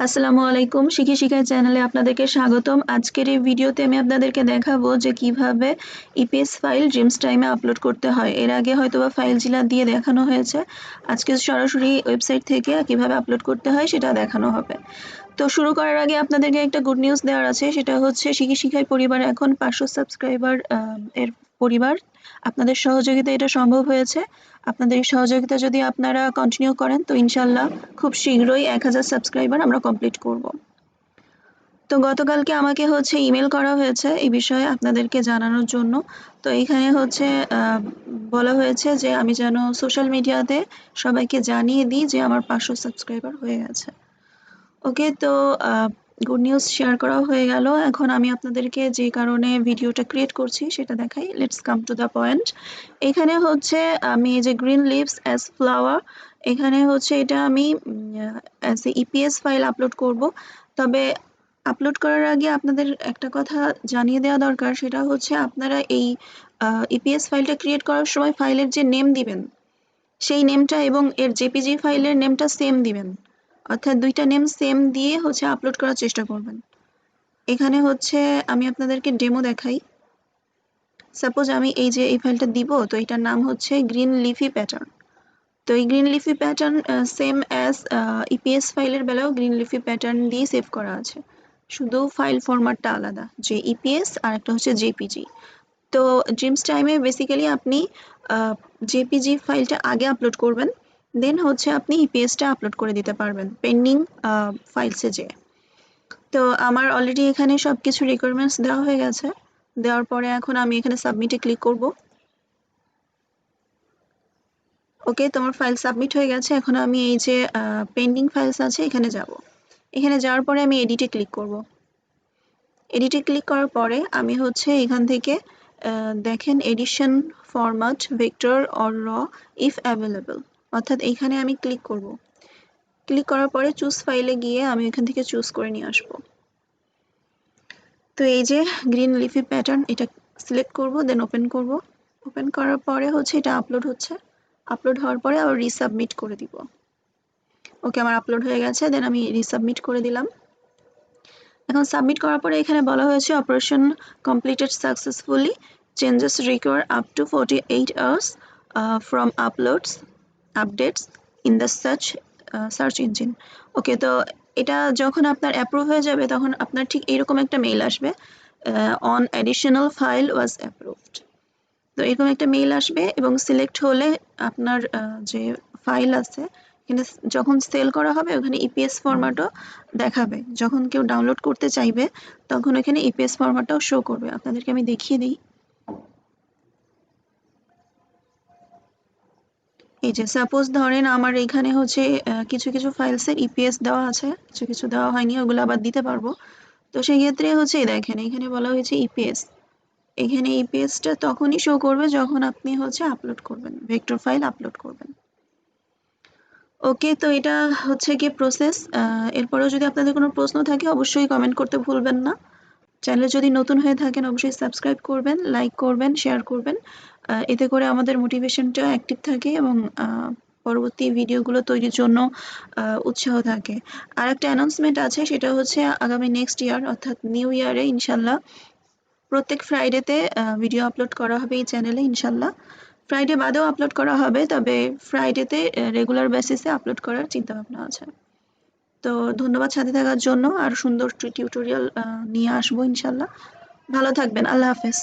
আসসালামু আলাইকুম, শিখি শিখাই চ্যানেলে আপনাদেরকে স্বাগতম। আজকের এই ভিডিওতে আমি আপনাদেরকে দেখাবো যে কিভাবে ইপিএস ফাইল ড্রিমস টাইমে আপলোড করতে হয়। এর আগে হয়তোবা ফাইল জিলা দিয়ে দেখানো হয়েছে, আজকে সরাসরি ওয়েবসাইট থেকে কিভাবে আপলোড করতে হয় সেটা দেখানো হবে। তো শুরু করার আগে আপনাদেরকে একটা গুড নিউজ দেওয়ার আছে, সেটা হচ্ছে শিখি শিখাই পরিবার এখন 500 সাবস্ক্রাইবার এর পরিবার। আপনাদের সহযোগিতা এটা সম্ভব হয়েছে। আপনাদের এই সহযোগিতা যদি আপনারা কন্টিনিউ করেন তো ইনশাল্লাহ খুব শীঘ্রই 1000 সাবস্ক্রাইবার আমরা কমপ্লিট করব। তো গতকালকে আমাকে ইমেল করা হয়েছে এই বিষয়ে আপনাদেরকে জানানোর জন্য। তো এখানে বলা হয়েছে যে আমি যেন সোশ্যাল মিডিয়াতে সবাইকে জানিয়ে দিই যে আমার 500 সাবস্ক্রাইবার হয়ে গেছে। ওকে, তো গুড নিউজ শেয়ার করা হয়ে গেল। এখন আমি আপনাদেরকে যে কারণে ভিডিওটা ক্রিয়েট করছি সেটা দেখাই। Let's come to the point. এখানে আমি এই যে গ্রিন লিভস অ্যাজ ফ্লাওয়ার, এখানে এটা আমি as a EPS file upload করব। তবে আপলোড করার আগে আপনাদের একটা কথা জানিয়ে দেওয়া দরকার, সেটা হচ্ছে আপনারা এই ইপিএস ফাইলটা ক্রিয়েট করার সময় ফাইলের যে নেম দিবেন সেই নেমটা এবং এর জেপিজি ফাইলের নেমটা সেম দিবেন। অর্থাৎ দুইটা নেম সেম দিয়ে আপলোড করার চেষ্টা করবেন। এখানে আমি আপনাদেরকে ডেমো দেখাই। সাপোজ আমি এই ফাইলটা দিব, তো এটার নাম হচ্ছে গ্রিন লিফি প্যাটার্ন। তো এই green leafy pattern same as EPS ফাইলের বেলাও গ্রিন লিফি প্যাটার্ন দিয়ে সেভ করা আছে, শুধু ফাইল ফরম্যাটটা আলাদা, যে ইপিএস আর একটা হচ্ছে জেপিজি। তো ড্রিমস টাইমে বেসিক্যালি আপনি জেপিজি ফাইলটা আগে আপলোড করবেন, দেন আপনি ইপিএসটা আপলোড করে দিতে পারবেন পেন্ডিং ফাইলসে যে। তো আমার অলরেডি এখানে সব কিছু রিকোয়ারমেন্টস দেওয়া হয়ে গেছে। দেওয়ার পরে এখন আমি এখানে সাবমিটে ক্লিক করব। ওকে, তোমার ফাইল সাবমিট হয়ে গেছে। এখন আমি এই যে পেন্ডিং ফাইলস আছে এখানে যাব। এখানে যাওয়ার পরে আমি এডিটে ক্লিক করব। এডিটে ক্লিক করার পরে আমি এখান থেকে দেখেন এডিশন ফরম্যাট ভেক্টর অর র ইফ অ্যাভেলেবল, অর্থাৎ এখানে আমি ক্লিক করব। ক্লিক করার পরে চুজ ফাইলে গিয়ে আমি এখান থেকে চুজ করে নিয়ে আসব। তো এই যে গ্রিন লিফি প্যাটার্ন, এটা সিলেক্ট করব, দেন ওপেন করব। ওপেন করার পরে এটা আপলোড হচ্ছে। আপলোড হওয়ার পরে আবার রিসাবমিট করে দিব। ওকে, আমার আপলোড হয়ে গেছে, দেন আমি রিসাবমিট করে দিলাম। এখন সাবমিট করার পরে এখানে বলা হয়েছে operation completed successfully, changes require up to 48 hours from updates in the search engine. Okay, তো এটা যখন আপনার অ্যাপ্রুভ হয়ে যাবে তখন আপনার ঠিক এইরকম একটা মেইল আসবে, on additional file was approved. তো এরকম একটা মেইল আসবে এবং সিলেক্ট হলে আপনার যে ফাইল আছে এখানে যখন সেল করা হবে ওখানে ইপিএস ফরম্যাটও দেখাবে। যখন কেউ ডাউনলোড করতে চাইবে তখন ওখানে ইপিএস ফরম্যাটটাও শো করবে। আপনাদেরকে আমি দেখিয়ে দিই। এই যে সাপোজ ধরেন আমার এখানে কিছু কিছু ফাইলসের ইপিএস দেওয়া আছে, কিছু কিছু দেওয়া হয়নি, ওগুলো আবার দিতে পারবো। তো সেই ক্ষেত্রে এই দেখেন এখানে বলা হয়েছে ইপিএস। এখানে ইপিএসটা তখনই শো করবে যখন আপনি আপলোড করবেন, ভেক্টর ফাইল আপলোড করবেন। ওকে, তো এটা কি প্রসেস। এরপরেও যদি আপনাদের কোনো প্রশ্ন থাকে অবশ্যই কমেন্ট করতে ভুলবেন না। চ্যানেলে যদি নতুন হয়ে থাকেন অবশ্যই সাবস্ক্রাইব করবেন, লাইক করবেন, শেয়ার করবেন। এতে করে আমাদের মোটিভেশনটা অ্যাক্টিভ থাকে এবং পরবর্তী ভিডিওগুলো তৈরির জন্য উৎসাহ থাকে। আর একটা অ্যানাউন্সমেন্ট আছে, সেটা আগামী নেক্সট ইয়ার অর্থাৎ নিউ ইয়ারে ইনশাল্লাহ প্রত্যেক ফ্রাইডেতে ভিডিও আপলোড করা হবে এই চ্যানেলে ইনশাল্লাহ। ফ্রাইডে বাদেও আপলোড করা হবে, তবে ফ্রাইডেতে রেগুলার বেসিসে আপলোড করার চিন্তা ভাবনা আছে। তো ধন্যবাদ সাথে থাকার জন্য। আর সুন্দর টিউটোরিয়াল নিয়ে আসবো ইনশাল্লাহ। ভালো থাকবেন, আল্লাহ হাফেজ।